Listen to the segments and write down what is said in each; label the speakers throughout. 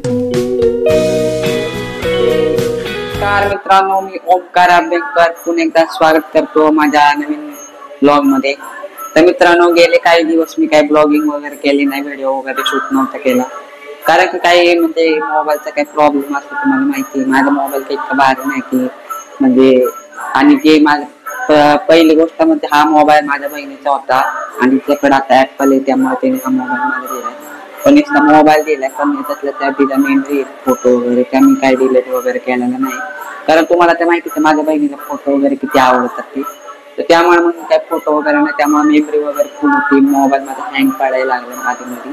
Speaker 1: नमस्कार मित्रांनो, मी ओमकार आंबेडकर पुन्हा एकदा स्वागत करतो माझ्या नवीन ब्लॉग मध्ये। तर मित्रांनो, गेले काही दिवस मी काही ब्लॉगिंग वगैरे केली नाही, व्हिडिओ वगैरे शूट नव्हता केला, कारण की काही म्हणजे मोबाईलचा काही प्रॉब्लेम असतो तुम्हाला माहिती आहे। माझा मोबाईल काही इतका भारी नाही की म्हणजे, आणि ते माझा पहिली गोष्ट म्हणजे हा मोबाईल माझ्या बहिणीचा होता आणि त्याकडे आता ऍपल आहे, त्यामुळे त्याने हा मोबाईल मला दिलाय। पण इसका मोबाईल दिलाय पण त्यातल्या त्या तिचा मेमरी फोटो वगैरे त्या मी काही डिलीट वगैरे केलेला नाही, कारण तुम्हाला ते माहिती आहे माझ्या बहिणीला फोटो वगैरे किती आवडतात ते, तर त्यामुळे मग काय फोटो वगैरे नाही, त्यामुळे मेमरी वगैरे फुल होती, मोबाईल माझा हँग पडायला लागला आधी मध्ये।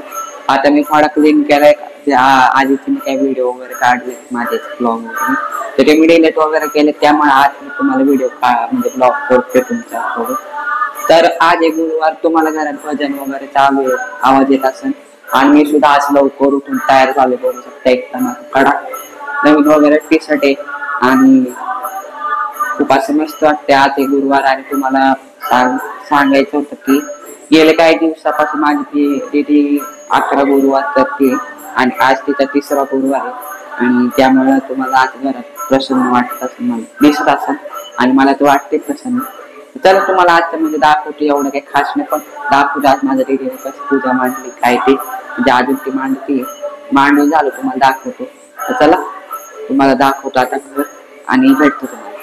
Speaker 1: आता मी थोडा क्लीन केलाय, आधीचे मी काही व्हिडिओ वगैरे काढले माझे ब्लॉग वगैरे, तर ते मी डिलीट वगैरे केले, त्यामुळे आज मी तुम्हाला व्हिडिओ म्हणजे ब्लॉग करते तुमच्यासोबत। तर आज एक गुरुवार, तुम्हाला घरात भजन वगैरे चालू आहे, आवाज येत असेल, आणि मी सुद्धा आज लवकर उठून तयार झाले, करू शकता एकदम कडा नवीन वगैरे टी शर्ट आहे आणि खूप असं मस्त वाटते। आज एक गुरुवार आणि तुम्हाला सांगायचं होतं की गेले काही दिवसापासून माझी ती 11 गुरुवार करते आणि आज तिचा 3रा गुरुवार आहे, आणि त्यामुळे तुम्हाला आज घरात प्रसन्न वाटत असेल, मला दिसत असेल आणि मला तर वाटते प्रसन्न। चला तुम्हाला आज म्हणजे दाखवतो, एवढं काही खास नाही पण दाखवतो आज माझ्या दीदीने कशी पूजा मांडली काय ते, म्हणजे अजून ती मांडून झालं तुम्हाला दाखवतो। तर चला तुम्हाला दाखवतो आता घर आणि भेटतो तुम्हाला।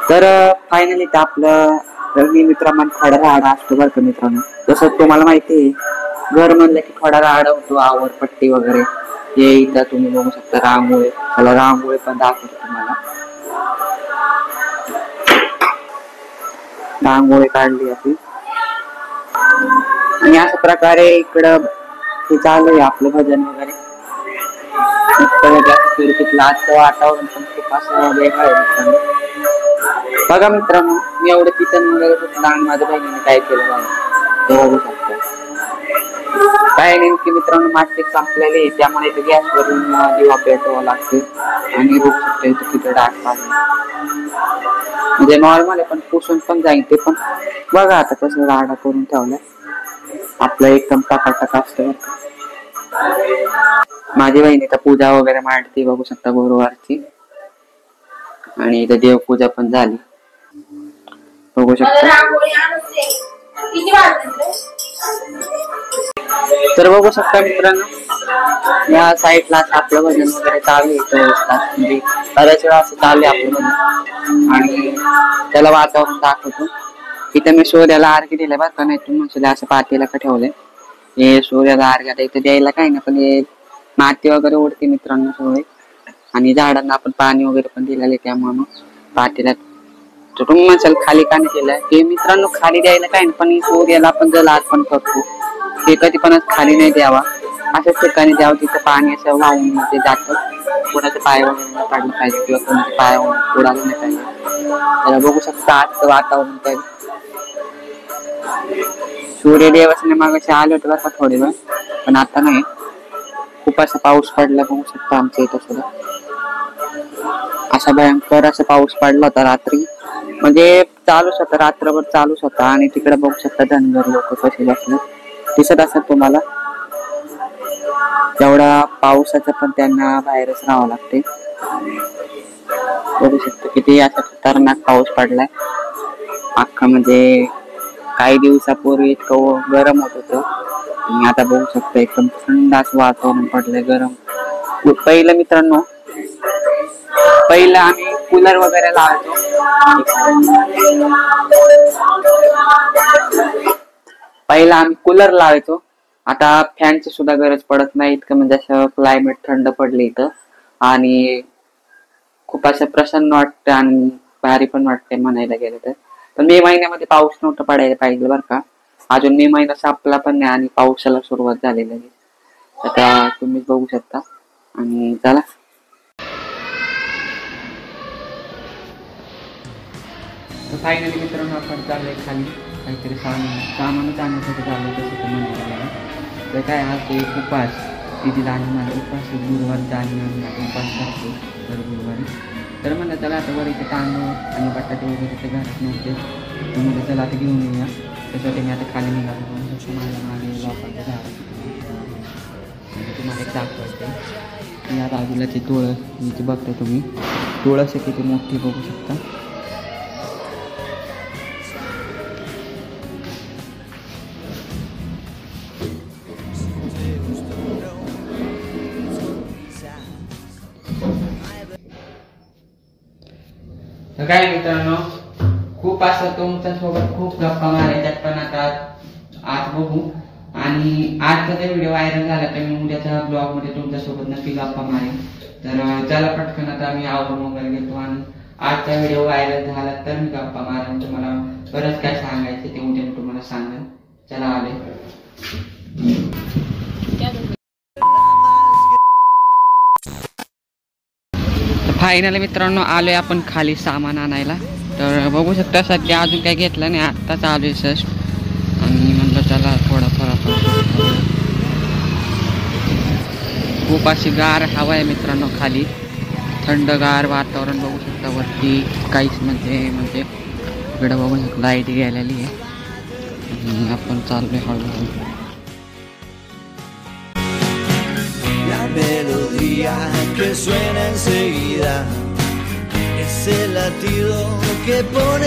Speaker 1: तर फायनली ते आपलं मित्र मन थोडा राडा असतो बरं का मित्रांनो, जसं तुम्हाला माहिती आहे घर म्हणलं की थोडा राडा होतो, आवरपट्टी वगैरे हे इथं तुम्ही बघू शकता, रांगोळी, मला रांगोळी पण दाखवतो तुम्हाला। रांगोळी काढली अशी आणि अशा प्रकारे इकडं हे चालू आहे आपलं भजन वगैरे। खिडकीतलं आजचं वातावरण पण खूप असं वेगळं आहे मित्रांनो। बघा मित्रांनो, मी एवढं किचन वगैरे सुद्धा आणि माझ्या बहिणीने काय केलं बघा, ते बघू शकतो। काय नेमकी मित्रांनो, मास्टिक संपलेली आहे, त्यामुळे इथे गॅसवरून दिवा पेटवावा लागते आणि बघू शकतो इथे किती डाग पाडले, म्हणजे नॉर्मल आहे पण पुसून पण जाईल ते, पण बघा आता कसं राडा करून ठेवलाय आपलं, एकदम टकाटक असतं। माझी बहिणी तर पूजा वगैरे मांडते बघू शकता गुरुवारची, आणि इथे देवपूजा पण झाली बघू शकता। तर बघू शकता मित्रांनो, या साईडला आपलं भजन वगैरे चालू येतं, म्हणजे बऱ्याच वेळा असं चालू आहे आपलं भजन, आणि त्याला वातावरण दाखवतो। इथं मी सूर्याला अर्घ्य दिलं बरं का, नाही तुम्ही म्हणशील असं पातेला का ठेवलंय, हे सूर्याला अर्घ्य आता इथं द्यायला काय ना, पण हे माती वगैरे उडते मित्रांनो सगळे, आणि झाडांना आपण पाणी वगैरे पण दिलेलं, त्यामुळे मग पातेला तुम्ही म्हणसाल खाली का नाही केलंय, हे मित्रांनो खाली द्यायला काय ना, पण सूर्याला आपण जल अर्पण करतो ते कधी पण खाली नाही द्यावा, अशाच ठिकाणी द्यावं जिथं पाणी असं वाहून मध्ये जातं, कोणाच्या पाय वगैरे नाही काढलं पाहिजे किंवा कोणाच्या पायावर उडालं नाही पाहिजे। त्याला बघू शकता आजचं वातावरण तर सूर्यदेवाने मागाशी आले होते बरं थोडे वेळ, पण आता नाही, खूप असा पाऊस पडला बघू शकता आमच्या इथं सुद्धा, असा भयंकर असा पाऊस पडला होता रात्री, म्हणजे चालूच होता रात्रभर चालूच होता, आणि तिकडे बघू शकता धनगर लोक कसे बसले दिसत असत तुम्हाला, तेवढा पावसाचं पण त्यांना बाहेरच राहावं लागते। बघू शकता किती असा खतरनाक पाऊस पडलाय अख्खा, म्हणजे काही दिवसापूर्वी इतकं गरम होत होतं आणि आता बघू शकता एकदम थंड असं वातावरण पडलंय गरम। पहिलं मित्रांनो, पहिलं आम्ही कूलर वगैरे लावायचो, आता फॅनची सुद्धा गरज पडत नाही, इतकं म्हणजे असं क्लायमेट थंड पडले इथं, आणि खूप असं प्रसन्न वाटतं आणि भारी पण वाटतंय म्हणायला गेलं तर। पण मे महिन्यामध्ये पाऊस नव्हतं पडायला पाहिजे बरं का, अजून मे महिना संपला पण नाही आणि पावसाला सुरुवात झालेली आहे, आता तुम्ही बघू शकता। आणि चला फायनली मित्रांनो, आपण चाललंय खाली काहीतरी सामानच आणण्यासाठी चालू तसं तर म्हणायला गेलं तर काय, हा ते उपास तिथे आणि माझा उपास गुरुवार आणि उपास करतो दर गुरुवारी, तर म्हणलं चला आता वर इथे तांदूळ आणि बटाटे वगैरे ते घरात नव्हते, तर म्हणजे चला आता घेऊन येऊया, त्यासाठी मी आता खाली निघालो, माझ्या मागे लोकांचं झाड तुम्हाला एक दाखवायचं. या बाजूला ती तुळस इथे बघता तुम्ही, तुळस किती मोठी बघू शकता. तर काय मित्रांनो, खूप असं तुमच्यासोबत खूप गप्पा मारायच्यात, पण आता आज बघू. आणि आजचा जर व्हिडिओ व्हायरल झाला तर मी उद्याच्या ब्लॉग मध्ये तुमच्यासोबत नक्की गप्पा मारेन. तर चला पटकन आता मी आवरून मोबाईल घेतो, आणि आजचा व्हिडिओ व्हायरल झाला तर मी गप्पा मारेन. तुम्हाला बरंच काय सांगायचं ते उद्या मी तुम्हाला सांगेन. चला आले. फायनली मित्रांनो आलोय आपण खाली सामान आणायला. तर बघू शकता सध्या अजून काही घेतलं नाही, आत्ताच आलोय जस्ट. आणि म्हणलं चला थोडा खूप अशी गार हवा आहे मित्रांनो खाली, थंडगार वातावरण बघू शकता. वरती काहीच म्हणजे इकडे बघू शकता लाईट गेलेली आहे, आणि आपण चाललोय हळूहळू.
Speaker 2: Melodía que suena enseguida es el latido que pone